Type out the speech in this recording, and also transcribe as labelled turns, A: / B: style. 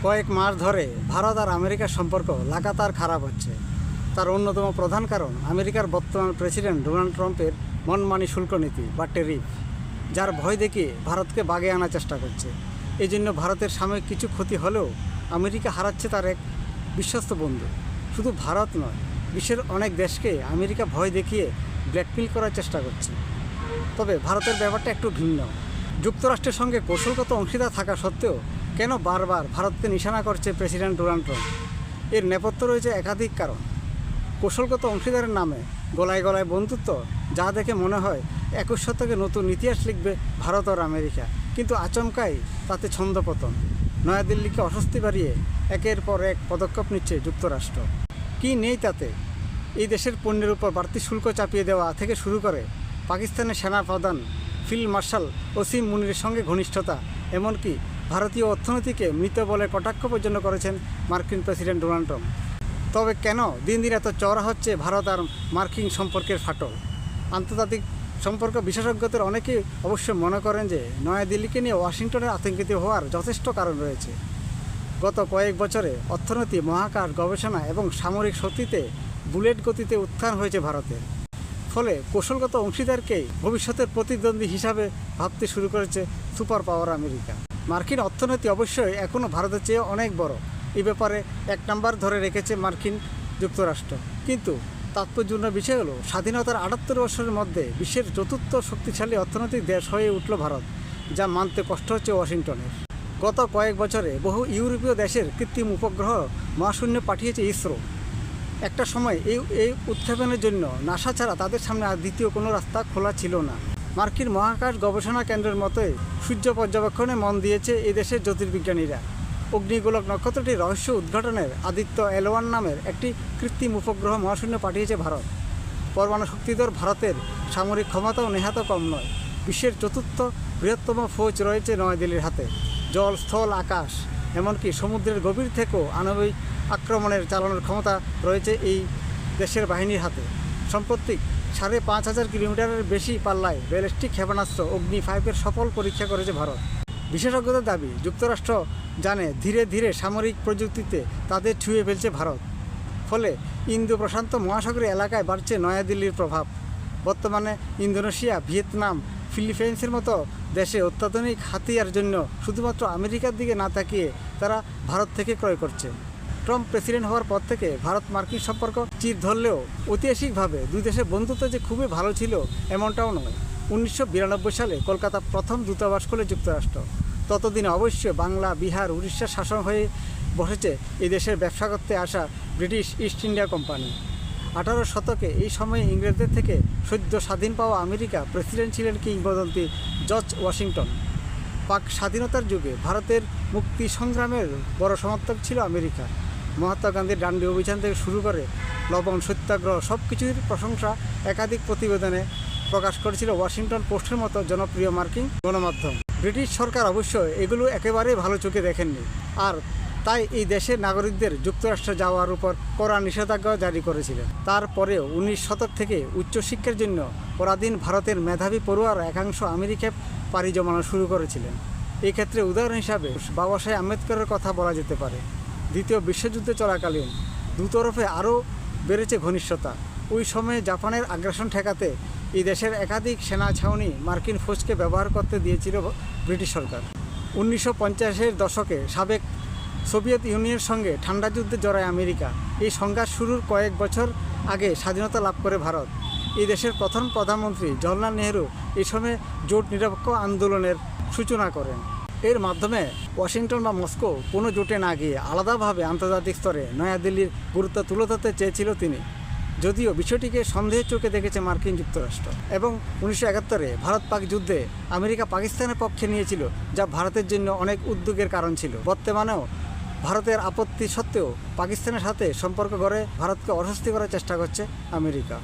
A: কয়েক মাস ধরে ভারত আর আমেরিকার সম্পর্ক লাগাতার খারাপ হচ্ছে। তার অন্যতম প্রধান কারণ আমেরিকার বর্তমান প্রেসিডেন্ট ডোনাল্ড ট্রাম্পের মনমানি শুল্ক নীতি বা ট্যারিফ, যার ভয় দেখিয়ে ভারতকে বাগে আনার চেষ্টা করছে। এই জন্য ভারতের সাময়িক কিছু ক্ষতি হলেও আমেরিকা হারাচ্ছে তার এক বিশ্বস্ত বন্ধু। শুধু ভারত নয়, বিশ্বের অনেক দেশকে আমেরিকা ভয় দেখিয়ে ব্ল্যাকমেল করার চেষ্টা করছে। তবে ভারতের ব্যাপারটা একটু ভিন্ন। যুক্তরাষ্ট্রের সঙ্গে কৌশলগত অংশীদার থাকা সত্ত্বেও কেন বারবার ভারতকে নিশানা করছে প্রেসিডেন্ট ডোনাল্ড ট্রাম্প? এর নেপথ্যে রয়েছে একাধিক কারণ। কৌশলগত অংশীদারের নামে গলায় গলায় বন্ধুত্ব, যা দেখে মনে হয় 21 শতকে নতুন ইতিহাস লিখবে ভারত আর আমেরিকা, কিন্তু আচমকাই তাতে ছন্দপতন। নয়াদিল্লিকে অস্বস্তি বাড়িয়ে একের পর এক পদক্ষেপ নিচ্ছে যুক্তরাষ্ট্র। কি নেই তাতে? এই দেশের পণ্যের উপর বাড়তি শুল্ক চাপিয়ে দেওয়া থেকে শুরু করে পাকিস্তানের সেনা প্রধান ফিল্ড মার্শাল ওসিম মুনিরের সঙ্গে ঘনিষ্ঠতা, এমনকি ভারতীয় অর্থনীতিকে মৃত বলে কটাক্ষ পর্যন্ত করেছেন মার্কিন প্রেসিডেন্ট ডোনাল্ড ট্রাম্প। তবে কেন দিন দিন এত চওড়া হচ্ছে ভারত আর মার্কিন সম্পর্কের ফাটল? আন্তর্জাতিক সম্পর্ক বিশেষজ্ঞদের অনেকেই অবশ্য মনে করেন যে নয়াদিল্লিকে নিয়ে ওয়াশিংটনের আতঙ্কিত হওয়ার যথেষ্ট কারণ রয়েছে। গত কয়েক বছরে অর্থনীতি, মহাকাশ গবেষণা এবং সামরিক শক্তিতে বুলেট গতিতে উত্থান হয়েছে ভারতের। ফলে কৌশলগত অংশীদারকেই ভবিষ্যতের প্রতিদ্বন্দ্বী হিসাবে ভাবতে শুরু করেছে সুপার পাওয়ার আমেরিকা। মার্কিন অর্থনীতি অবশ্যই এখনও ভারতের চেয়ে অনেক বড়। এই ব্যাপারে 1 নম্বর ধরে রেখেছে মার্কিন যুক্তরাষ্ট্র। কিন্তু তাৎপর্যপূর্ণ বিষয় হলো, স্বাধীনতার 78 বছরের মধ্যে বিশ্বের চতুর্থ শক্তিশালী অর্থনৈতিক দেশ হয়ে উঠল ভারত, যা মানতে কষ্ট হচ্ছে ওয়াশিংটনের। গত কয়েক বছরে বহু ইউরোপীয় দেশের কৃত্রিম উপগ্রহ মহাশূন্যে পাঠিয়েছে ইসরো। একটা সময় এই উৎক্ষেপণের জন্য নাসা ছাড়া তাদের সামনে আর দ্বিতীয় কোনো রাস্তা খোলা ছিল না। মার্কিন মহাকাশ গবেষণা কেন্দ্রের মতোই সূর্য পর্যবেক্ষণে মন দিয়েছে এই দেশের জ্যোতির্বিজ্ঞানীরা। অগ্নিগোলক নক্ষত্রটির রহস্য উদ্ঘাটনের আদিত্য L1 নামের একটি কৃত্রিম উপগ্রহ মহাশূন্যে পাঠিয়েছে ভারত। পরমাণু শক্তিধর ভারতের সামরিক ক্ষমতাও নেহাত কম নয়। বিশ্বের চতুর্থ বৃহত্তম ফৌজ রয়েছে নয়াদিল্লির হাতে। জল, স্থল, আকাশ, এমনকি সমুদ্রের গভীর থেকেও আণবিক আক্রমণের চালানোর ক্ষমতা রয়েছে এই দেশের বাহিনীর হাতে। সম্প্রতি 5,500 কিলোমিটারের বেশি পাল্লায় ব্যালিস্টিক ক্ষেপণাস্ত্র অগ্নি-5 সফল পরীক্ষা করেছে ভারত। বিশেষজ্ঞদের দাবি, যুক্তরাষ্ট্র জানে ধীরে ধীরে সামরিক প্রযুক্তিতে তাদের ছুঁয়ে ফেলছে ভারত। ফলে ইন্দো প্রশান্ত মহাসাগরীয় এলাকায় বাড়ছে নয়াদিল্লির প্রভাব। বর্তমানে ইন্দোনেশিয়া, ভিয়েতনাম, ফিলিপাইন্সের মতো দেশে অত্যাধুনিক হাতিয়ার জন্য শুধুমাত্র আমেরিকার দিকে না তাকিয়ে তারা ভারত থেকে ক্রয় করছে। ট্রাম্প প্রেসিডেন্ট হওয়ার পর থেকে ভারত মার্কিন সম্পর্ক চির ধরলেও ঐতিহাসিকভাবে দুই দেশের বন্ধুত্ব যে খুবই ভালো ছিল এমনটাও নয়। 1992 সালে কলকাতা প্রথম দূতাবাস খোলে যুক্তরাষ্ট্র। ততদিনে অবশ্যই বাংলা, বিহার, উড়িষ্যার শাসন হয়ে বসেছে এই দেশের ব্যবসা করতে আসা ব্রিটিশ ইস্ট ইন্ডিয়া কোম্পানি। 18 শতকে এই সময়ে ইংরেজদের থেকে সদ্য স্বাধীন পাওয়া আমেরিকা প্রেসিডেন্ট ছিলেন কিংবদন্তি জর্জ ওয়াশিংটন। পাক স্বাধীনতার যুগে ভারতের মুক্তি সংগ্রামের বড় সমর্থক ছিল আমেরিকা। মহাত্মা গান্ধীর ডান্ডি অভিযান থেকে শুরু করে লবণ সত্যাগ্রহ, সব কিছুর প্রশংসা একাধিক প্রতিবেদনে প্রকাশ করেছিল ওয়াশিংটন পোস্টের মতো জনপ্রিয় মার্কিন গণমাধ্যম। ব্রিটিশ সরকার অবশ্য এগুলো একেবারেই ভালো চোখে দেখেননি, আর তাই এই দেশের নাগরিকদের যুক্তরাষ্ট্রে যাওয়ার উপর কড়া নিষেধাজ্ঞা জারি করেছিলেন। তারপরেও 19 শতক থেকে উচ্চশিক্ষার জন্য পরাধীন ভারতের মেধাবী পড়ুয়ারা একাংশ আমেরিকায় পাড়ি জমানো শুরু করেছিলেন। এই ক্ষেত্রে উদাহরণ হিসাবে বাবা সাহেব আম্বেদকরের কথা বলা যেতে পারে। দ্বিতীয় বিশ্বযুদ্ধ চলাকালীন দুতরফে আরও বেড়েছে ঘনিষ্ঠতা। ওই সময়ে জাপানের আগ্রাসন ঠেকাতে এই দেশের একাধিক সেনা ছাউনি মার্কিন ফৌজকে ব্যবহার করতে দিয়েছিল ব্রিটিশ সরকার। 1950-এর দশকে সাবেক সোভিয়েত ইউনিয়নের সঙ্গে ঠান্ডা যুদ্ধে জড়ায় আমেরিকা। এই সংঘাত শুরুর কয়েক বছর আগে স্বাধীনতা লাভ করে ভারত। এই দেশের প্রথম প্রধানমন্ত্রী জওহরলাল নেহরু এই সময় জোট নিরপেক্ষ আন্দোলনের সূচনা করেন। এর মাধ্যমে ওয়াশিংটন বা মস্কো কোনো জোটে না গিয়ে আলাদাভাবে আন্তর্জাতিক স্তরে নয়াদিল্লির গুরুত্ব তুলে ধরতে চেয়েছিল তিনি। যদিও বিষয়টিকে সন্দেহের চোখে দেখেছে মার্কিন যুক্তরাষ্ট্র। এবং 1971-এ ভারত-পাক যুদ্ধে আমেরিকা পাকিস্তানের পক্ষে নিয়েছিল, যা ভারতের জন্য অনেক উদ্বেগের কারণ ছিল। বর্তমানেও ভারতের আপত্তি সত্ত্বেও পাকিস্তানের সাথে সম্পর্ক গড়ে ভারতকে অস্বস্তি করার চেষ্টা করছে আমেরিকা।